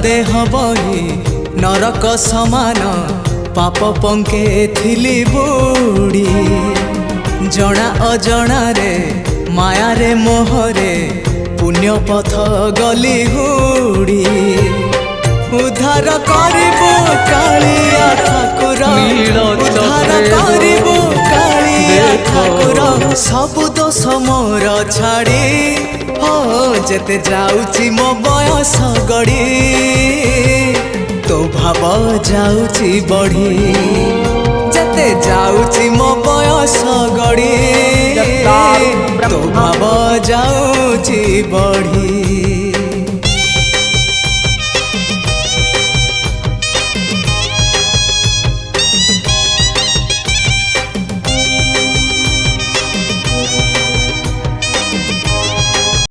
देह बही नरक समान पाप पंके थिली बुड़ी जना अजना रे माया रे मोहरे पुण्य पथ गली हुड़ी उद्धार करिबो कालिया ठाकुर उद्धार करिबो कालिया ठाकुर सबु दोष मोर छाड़ी हो जेते जाउची मो बयस गड़ी तो भाव जाउची बढ़ी जेते जाउची मो बयस गड़ी तो भाव जाउची बढ़ी।